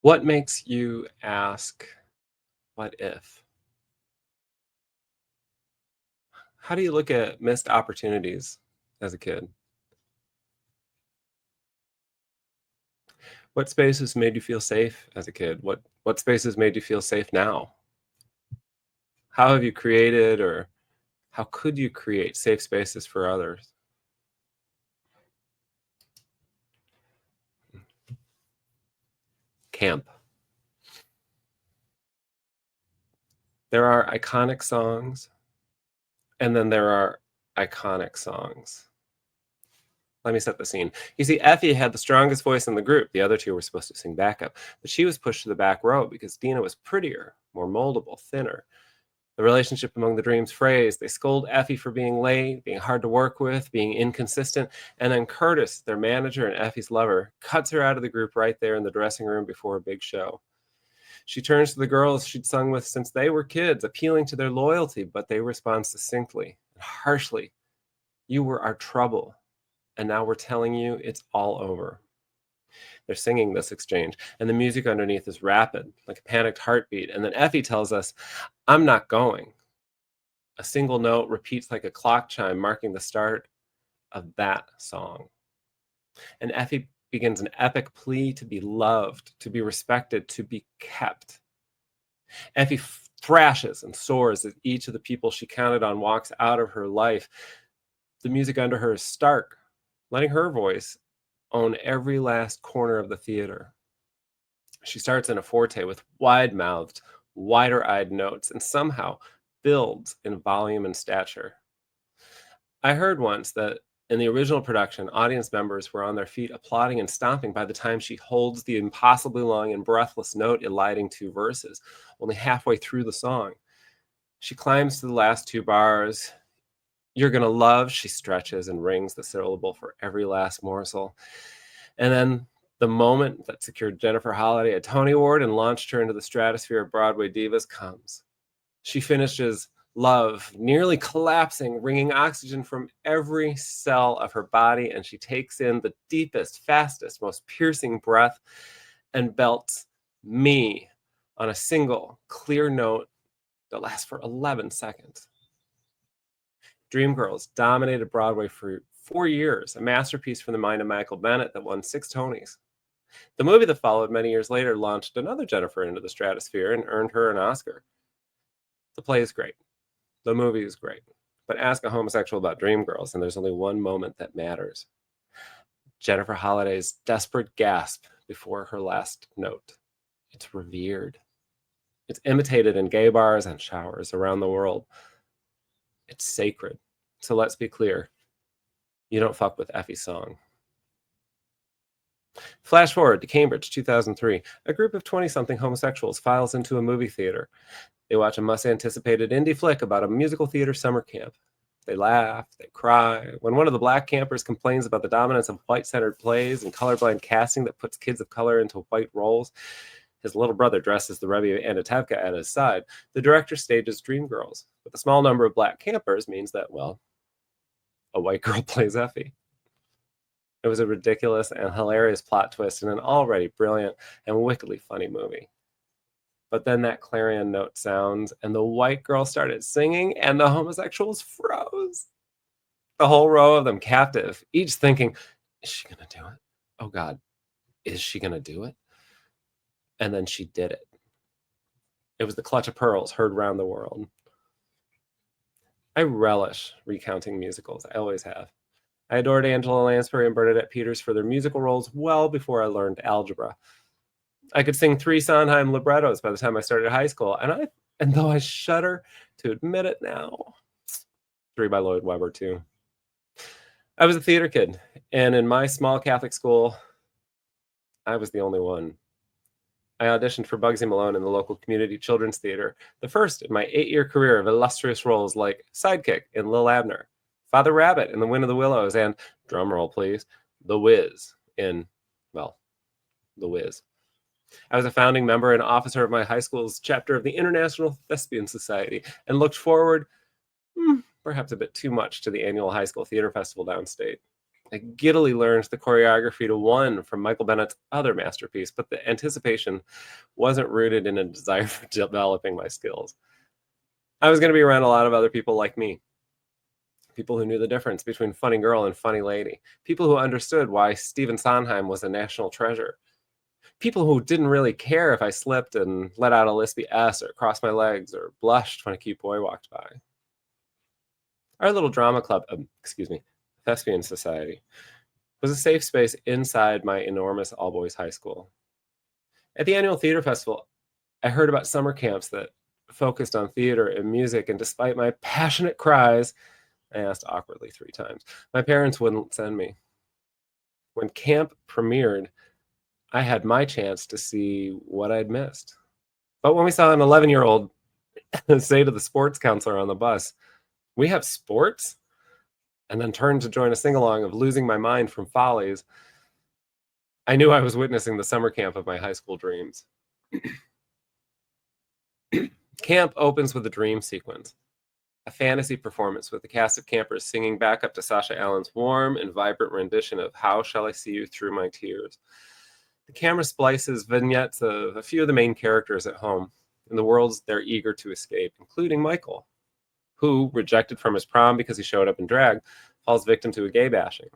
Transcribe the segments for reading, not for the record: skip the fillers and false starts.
What makes you ask, "What if?" How do you look at missed opportunities as a kid? What spaces made you feel safe as a kid? What spaces made you feel safe now? How have you created or how could you create safe spaces for others? Camp. There are iconic songs, and then there are iconic songs. Let me set the scene. You see, Effie had the strongest voice in the group. The other two were supposed to sing backup, but she was pushed to the back row because Dina was prettier, more moldable, thinner. The relationship among the Dreams phrase. They scold Effie for being late, being hard to work with, being inconsistent, and then Curtis, their manager and Effie's lover, cuts her out of the group right there in the dressing room before a big show. She turns to the girls she'd sung with since they were kids, appealing to their loyalty, but they respond succinctly and harshly. You were our trouble, and now we're telling you it's all over. They're singing this exchange, and the music underneath is rapid, like a panicked heartbeat. And then Effie tells us, I'm not going. A single note repeats like a clock chime, marking the start of that song. And Effie begins an epic plea to be loved, to be respected, to be kept. Effie thrashes and soars as each of the people she counted on walks out of her life. The music under her is stark, letting her voice own every last corner of the theater. She starts in a forte with wide mouthed, wider eyed notes and somehow builds in volume and stature. I heard once that in the original production, audience members were on their feet applauding and stomping by the time she holds the impossibly long and breathless note eliding two verses, only halfway through the song. She climbs to the last two bars. You're gonna love, she stretches and rings the syllable for every last morsel. And then the moment that secured Jennifer Holliday a Tony Award and launched her into the stratosphere of Broadway divas comes. She finishes Love, nearly collapsing, wringing oxygen from every cell of her body, and she takes in the deepest, fastest, most piercing breath and belts me on a single, clear note that lasts for 11 seconds. Dreamgirls dominated Broadway for 4 years, a masterpiece from the mind of Michael Bennett that won 6 Tonys. The movie that followed many years later launched another Jennifer into the stratosphere and earned her an Oscar. The play is great. The movie is great. But ask a homosexual about Dreamgirls, and there's only one moment that matters. Jennifer Holliday's desperate gasp before her last note. It's revered. It's imitated in gay bars and showers around the world. It's sacred. So let's be clear. You don't fuck with Effie's song. Flash forward to Cambridge, 2003. A group of 20-something homosexuals files into a movie theater. They watch a much-anticipated indie flick about a musical theater summer camp. They laugh, they cry. When one of the black campers complains about the dominance of white-centered plays and colorblind casting that puts kids of color into white roles, his little brother dresses the Rebbe and Atevka at his side. The director stages Dreamgirls. But the small number of black campers means that, well, a white girl plays Effie. It was a ridiculous and hilarious plot twist in an already brilliant and wickedly funny movie. But then that clarion note sounds, and the white girl started singing, and the homosexuals froze. The whole row of them captive, each thinking, is she going to do it? Oh, God, is she going to do it? And then she did it. It was the clutch of pearls heard round the world. I relish recounting musicals. I always have. I adored Angela Lansbury and Bernadette Peters for their musical roles well before I learned algebra. I could sing 3 Sondheim librettos by the time I started high school, and though I shudder to admit it now, 3 by Lloyd Webber too. I was a theater kid, and in my small Catholic school, I was the only one. I auditioned for Bugsy Malone in the local community children's theater, the first in my 8-year career of illustrious roles like Sidekick in Lil Abner, Father Rabbit in The Wind of the Willows, and, drumroll please, The Wiz in, well, The Wiz. I was a founding member and officer of my high school's chapter of the International Thespian Society and looked forward, perhaps a bit too much, to the annual high school theater festival downstate. I giddily learned the choreography to One from Michael Bennett's other masterpiece, but the anticipation wasn't rooted in a desire for developing my skills. I was going to be around a lot of other people like me, people who knew the difference between funny girl and funny lady, people who understood why Stephen Sondheim was a national treasure, people who didn't really care if I slipped and let out a lispy S or crossed my legs or blushed when a cute boy walked by. Our little drama club, Thespian Society, was a safe space inside my enormous all-boys high school. At the annual theater festival, I heard about summer camps that focused on theater and music, and despite my passionate cries, I asked awkwardly 3 times, my parents wouldn't send me. When camp premiered, I had my chance to see what I'd missed. But when we saw an 11-year-old say to the sports counselor on the bus, "We have sports?" and then turned to join a sing-along of Losing My Mind from Follies, I knew I was witnessing the summer camp of my high school dreams. Camp opens with a dream sequence, a fantasy performance with the cast of campers singing back up to Sasha Allen's warm and vibrant rendition of How Shall I See You Through My Tears. The camera splices vignettes of a few of the main characters at home in the worlds they're eager to escape, including Michael, who, rejected from his prom because he showed up in drag, falls victim to a gay bashing.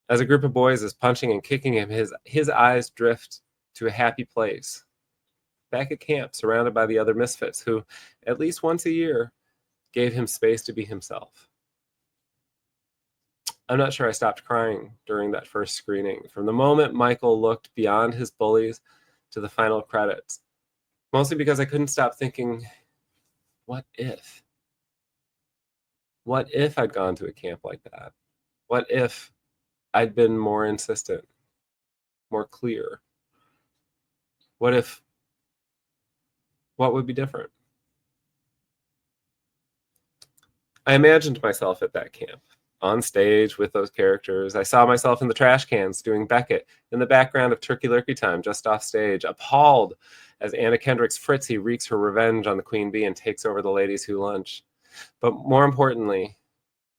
As a group of boys is punching and kicking him, his eyes drift to a happy place, back at camp, surrounded by the other misfits who, at least once a year, gave him space to be himself. I'm not sure I stopped crying during that first screening, from the moment Michael looked beyond his bullies to the final credits, mostly because I couldn't stop thinking, what if? What if I'd gone to a camp like that? What if I'd been more insistent, more clear? What would be different? I imagined myself at that camp, on stage with those characters. I saw myself in the trash cans doing Beckett, in the background of Turkey Lurkey Time, just off stage, appalled as Anna Kendrick's Fritzy wreaks her revenge on the Queen Bee and takes over the ladies who lunch. But more importantly,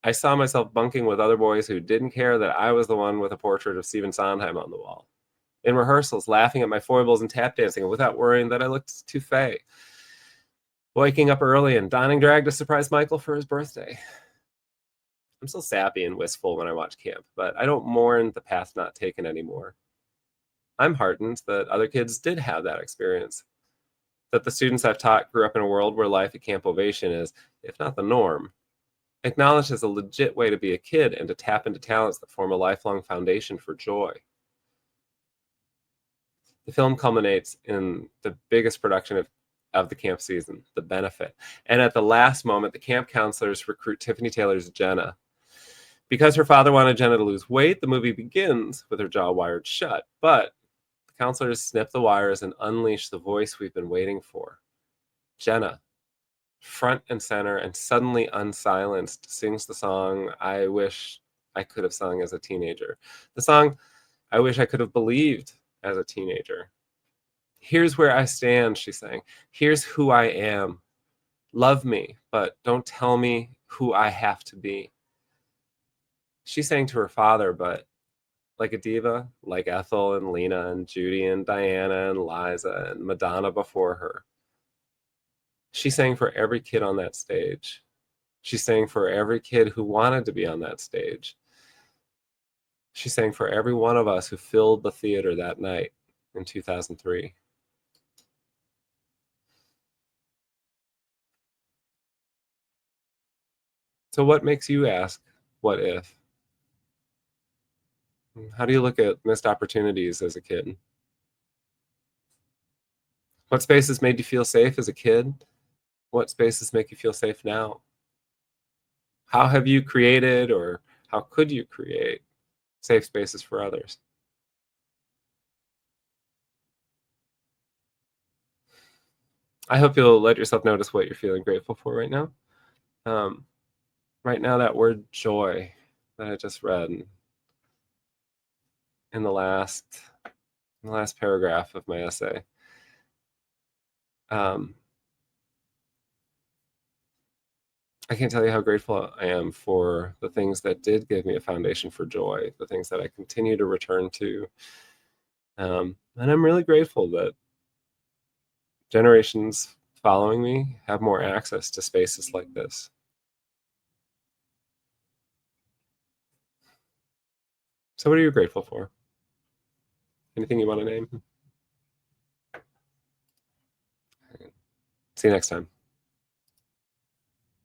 I saw myself bunking with other boys who didn't care that I was the one with a portrait of Stephen Sondheim on the wall. In rehearsals, laughing at my foibles and tap dancing without worrying that I looked too fey. Waking up early and donning drag to surprise Michael for his birthday. I'm still sappy and wistful when I watch camp, but I don't mourn the path not taken anymore. I'm heartened that other kids did have that experience, that the students I've taught grew up in a world where life at Camp Ovation is, if not the norm, acknowledged as a legit way to be a kid and to tap into talents that form a lifelong foundation for joy. The film culminates in the biggest production of the camp season, The Benefit. And at the last moment, the camp counselors recruit Tiffany Taylor's Jenna. Because her father wanted Jenna to lose weight, the movie begins with her jaw wired shut. But the counselors snip the wires and unleash the voice we've been waiting for. Jenna, front and center and suddenly unsilenced, sings the song I wish I could have sung as a teenager. The song I wish I could have believed as a teenager. Here's where I stand, she sang. Here's who I am. Love me, but don't tell me who I have to be. She sang to her father, but like a diva, like Ethel and Lena and Judy and Diana and Liza and Madonna before her. She sang for every kid on that stage. She sang for every kid who wanted to be on that stage. She sang for every one of us who filled the theater that night in 2003. So what makes you ask, what if? How do you look at missed opportunities as a kid? What spaces made you feel safe as a kid? What spaces make you feel safe now? How have you created, or how could you create safe spaces for others? I hope you'll let yourself notice what you're feeling grateful for right now. Um, right now, that word joy that I just read in the last paragraph of my essay. I can't tell you how grateful I am for the things that did give me a foundation for joy, the things that I continue to return to. And I'm really grateful that generations following me have more access to spaces like this. So, what are you grateful for? Anything you want to name? See you next time.